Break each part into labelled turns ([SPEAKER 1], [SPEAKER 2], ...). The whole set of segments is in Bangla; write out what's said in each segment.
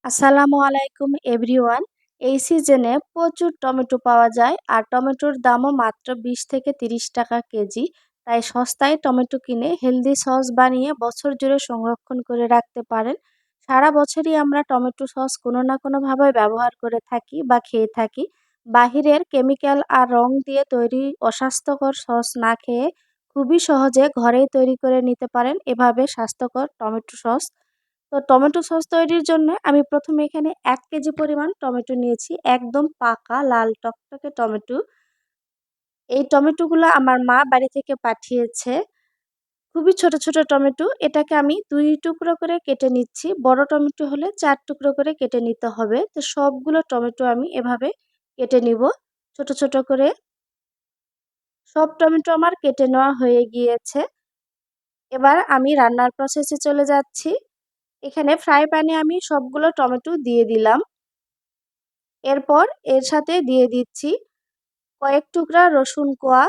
[SPEAKER 1] আসসালামু আলাইকুম এভরিওয়ান। এই সিজনে প্রচুর টমেটো পাওয়া যায় আর টমেটোর দামও মাত্র 20 থেকে 30 টাকা কেজি। তাই সস্তায় টমেটো কিনে হেলদি সস বানিয়ে বছর জুড়ে সংরক্ষণ করে রাখতে পারেন। সারা বছরই আমরা টমেটো সস কোনো না কোনোভাবে ব্যবহার করে থাকি বা খেয়ে থাকি। বাহিরের কেমিক্যাল আর রং দিয়ে তৈরি অস্বাস্থ্যকর সস না খেয়ে খুবই সহজে ঘরেই তৈরি করে নিতে পারেন এভাবে স্বাস্থ্যকর টমেটো সস। তো টমেটো সস তৈরির জন্য আমি প্রথমে এখানে ১ কেজি পরিমাণ টমেটো নিয়েছি। একদম পাকা লাল টকটকে টমেটো। এই টমেটোগুলো আমার মা বাড়ি থেকে পাঠিয়েছে। খুবই ছোট, ছোট টমেটো। এটাকে আমি ২ টুকরো করে কেটে নিচ্ছি। বড় টমেটো হলে ৪ টুকরো করে কেটে নিতে হবে। তো সবগুলো টমেটো আমি এভাবে কেটে নিব ছোট, ছোট করে। সব টমেটো আমার কেটে নেওয়া হয়ে গিয়েছে। এবার আমি রান্নার প্রসেসে চলে যাচ্ছি। এখানে ফ্রাই প্যানে আমি সবগুলো টমেটো দিয়ে দিলাম। এরপর এর সাথে দিয়ে দিচ্ছি কয়েক টুকরা রসুন কোয়া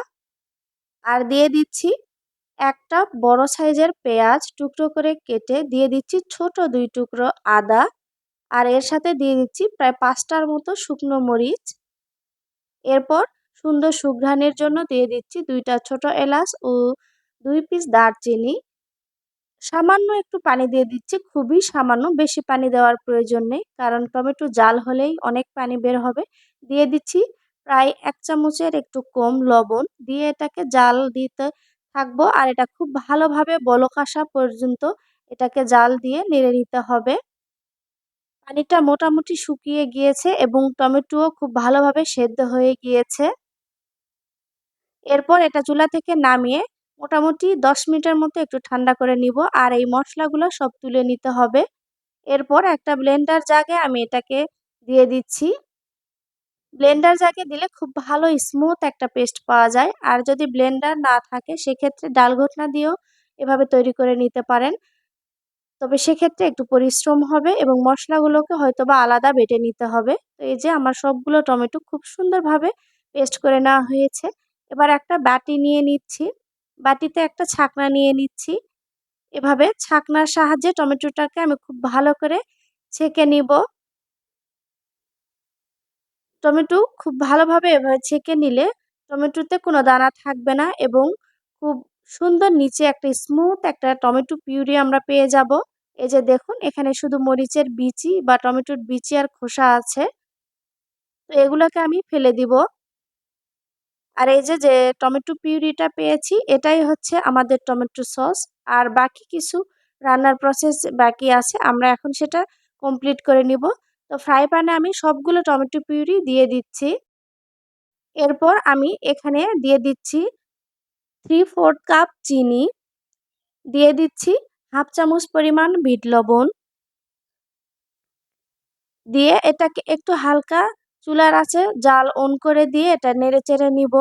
[SPEAKER 1] আর দিয়ে দিচ্ছি একটা বড় সাইজের পেঁয়াজ টুকরো করে কেটে দিয়ে দিচ্ছি ছোট ২ টুকরো আদা আর এর সাথে দিয়ে দিচ্ছি প্রায় ৫টার মতো শুকনো মরিচ। এরপর সুন্দর সুঘ্রাণের জন্য দিয়ে দিচ্ছি ২টা ছোট এলাচ ও ২ পিস দারচিনি। সামান্য একটু পানি দিয়ে দিচ্ছি, খুবই সামান্য, বেশি পানি দেওয়ার প্রয়োজন নেই কারণ টমেটো জাল হলেই অনেক পানি বের হবে। দিয়ে দিচ্ছি প্রায় ১ চামচের একটু কম লবণ দিয়ে এটাকে জাল দিতে থাকবো আর এটা খুব ভালোভাবে বলক আসা পর্যন্ত এটাকে জাল দিয়ে নেড়ে নিতে হবে। পানিটা মোটামুটি শুকিয়ে গিয়েছে এবং টমেটোও খুব ভালোভাবে সেদ্ধ হয়ে গিয়েছে। এরপর এটা চুলা থেকে নামিয়ে মোটামুটি ১০ মিনিটের মতো একটু ঠান্ডা করে নিব আর এই মশলাগুলো সব তুলে নিতে হবে। এরপর একটা ব্লেন্ডার জাগে আমি এটাকে দিয়ে দিচ্ছি। ব্লেন্ডার জাগে দিলে খুব ভালো স্মুথ একটা পেস্ট পাওয়া যায়। আর যদি ব্লেন্ডার না থাকে সেক্ষেত্রে ডাল ঘোটনা দিয়েও এভাবে তৈরি করে নিতে পারেন। তবে সেক্ষেত্রে একটু পরিশ্রম হবে এবং মশলাগুলোকে হয়তোবা আলাদা বেটে নিতে হবে। তো এই যে আমার সবগুলো টমেটো খুব সুন্দরভাবে পেস্ট করে নেওয়া হয়েছে। এবার একটা বাটি নিয়ে নিচ্ছি। বাটিতে একটা ছাঁকনা নিয়ে নিচ্ছি। এভাবে ছাঁকনার সাহায্যে টমেটোটাকে আমি খুব ভালো করে ছেঁকে নিব। টমেটো খুব ভালোভাবে এভাবে ছেঁকে নিলে টমেটোতে কোনো দানা থাকবে না এবং খুব সুন্দর নিচে একটা স্মুথ একটা টমেটো পিউরি আমরা পেয়ে যাব। এই যে দেখুন এখানে শুধু মরিচের বিচি বা টমেটোর বিচি আর খোসা আছে। তো এগুলোকে আমি ফেলে দিব। আর এই যে টমেটো পিউরিটা পেয়েছি এটাই হচ্ছে আমাদের টমেটো সস। আর বাকি কিছু রান্নার প্রসেস বাকি আছে। আমরা এখন সেটা কমপ্লিট করে নিব। তো ফ্রাই প্যানে আমি সবগুলো টমেটো পিউরি দিয়ে দিচ্ছি। এরপর আমি এখানে দিয়ে দিচ্ছি 3/4 কাপ চিনি, দিয়ে দিচ্ছি 1/2 চামচ পরিমাণ বিট লবণ, দিয়ে এটাকে একটু হালকা চুলার আঁচে জাল অন করে দিয়ে এটা নেড়েচেড়ে নিব।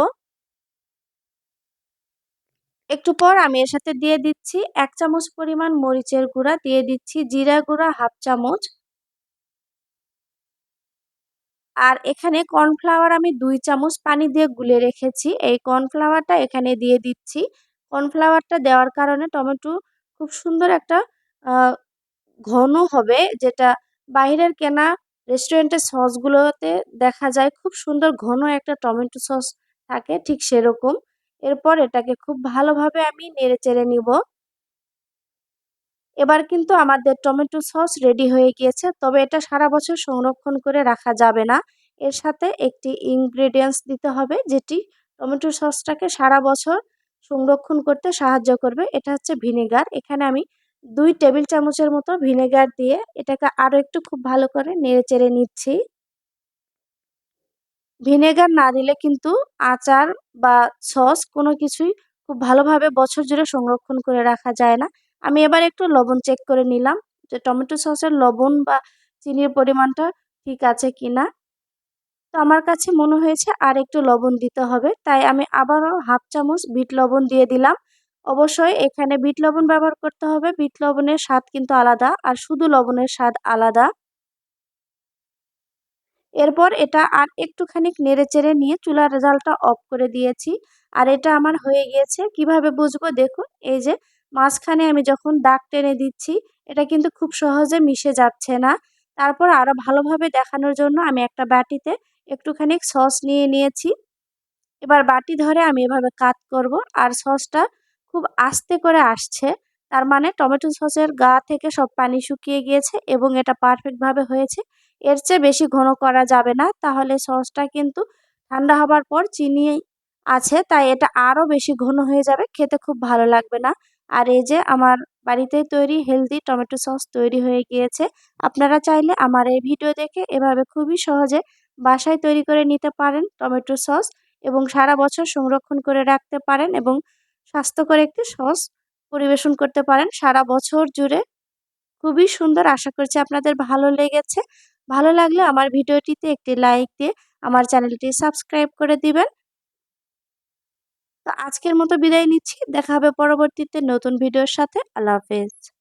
[SPEAKER 1] একটু পর আমি এর সাথে দিয়ে দিচ্ছি ১ চামচ পরিমাণ মরিচের গুঁড়া, দিয়ে দিচ্ছি জিরা গুঁড়া 1/2 চামচ। আর এখানে কর্নফ্লাওয়ার আমি ২ চামচ পানি দিয়ে গুলে রেখেছি। এই কর্নফ্লাওয়ারটা এখানে দিয়ে দিচ্ছি। কর্নফ্লাওয়ারটা দেওয়ার কারণে টমেটো খুব সুন্দর একটা আ ঘন হবে, যেটা বাইরের কেনা রেস্টুরেন্টের সসগুলোতে দেখা যায় খুব সুন্দর ঘন একটা টমেটো সস থাকে, ঠিক সেরকম। এরপর এটাকে খুব ভালোভাবে আমি নেড়েচেড়ে নিব। এবার কিন্তু আমাদের টমেটো সস রেডি হয়ে গিয়েছে। তবে এটা সারা বছর সংরক্ষণ করে রাখা যাবে না। এর সাথে একটি ইনগ্রেডিয়েন্টস দিতে হবে যেটি টমেটো সসটাকে সারা বছর সংরক্ষণ করতে সাহায্য করবে। এটা হচ্ছে ভিনেগার। এখানে আমি ২ টেবিল চামচের মতো ভিনেগার দিয়ে এটাকে আরো একটু খুব ভালো করে নেড়েচেড়ে নিচ্ছি। ভিনেগার না দিলে কিন্তু আচার বা সস কোনো কিছুই খুব ভালোভাবে বছর জুড়ে সংরক্ষণ করে রাখা যায় না। আমি এবার একটু লবণ চেক করে নিলাম যে টমেটো সসের লবণ বা চিনির পরিমাণটা ঠিক আছে কিনা। তো আমার কাছে মনে হয়েছে আর একটু লবণ দিতে হবে। তাই আমি আবারও 1/2 চামচ বিট লবণ দিয়ে দিলাম। অবশ্যই এখানে বিট লবণ ব্যবহার করতে হবে। বিট লবণের স্বাদ কিন্তু আলাদা আর শুধু লবণের স্বাদ আলাদা। এরপর এটা আর একটুখানি নেড়েচেড়ে নিয়ে চুলার জালটা অফ করে দিয়েছি। আর এটা আমার হয়ে গিয়েছে। কিভাবে বুঝবো? দেখুন এই যে মাঝখানে আমি যখন দাগ টেনে দিচ্ছি এটা কিন্তু খুব সহজে মিশে যাচ্ছে না। তারপর আরও ভালোভাবে দেখানোর জন্য আমি একটা বাটিতে একটুখানি সস নিয়ে নিয়েছি। এবার বাটি ধরে আমি এভাবে কাত করব, আর সসটা খুব আস্তে করে আসছে। তার মানে টমেটো সসের গা থেকে সব পানি শুকিয়ে গিয়েছে এবং এটা পারফেক্টভাবে হয়েছে। এর চেয়ে বেশি ঘন করা যাবে না, তাহলে সসটা কিন্তু ঠান্ডা হবার পর চিনি আছে তাই এটা আরও বেশি ঘন হয়ে যাবে, খেতে খুব ভালো লাগবে না। আর এই যে আমার বাড়িতেই তৈরি হেলদি টমেটো সস তৈরি হয়ে গিয়েছে। আপনারা চাইলে আমার এই ভিডিও দেখে এভাবে খুবই সহজে বাসায় তৈরি করে নিতে পারেন টমেটো সস, এবং সারা বছর সংরক্ষণ করে রাখতে পারেন এবং স্বাস্থ্যকর একটি সস পরিবেশন করতে পারেন সারা বছর জুড়ে। খুবই সুন্দর, আশা করছি আপনাদের ভালো লেগেছে। ভালো লাগলে আমার ভিডিওটিতে একটি লাইক দিয়ে আমার চ্যানেলটি সাবস্ক্রাইব করে দিবেন। তো আজকের মতো বিদায় নিচ্ছি, দেখা হবে পরবর্তীতে নতুন ভিডিওর সাথে। আল্লাহ হাফেজ।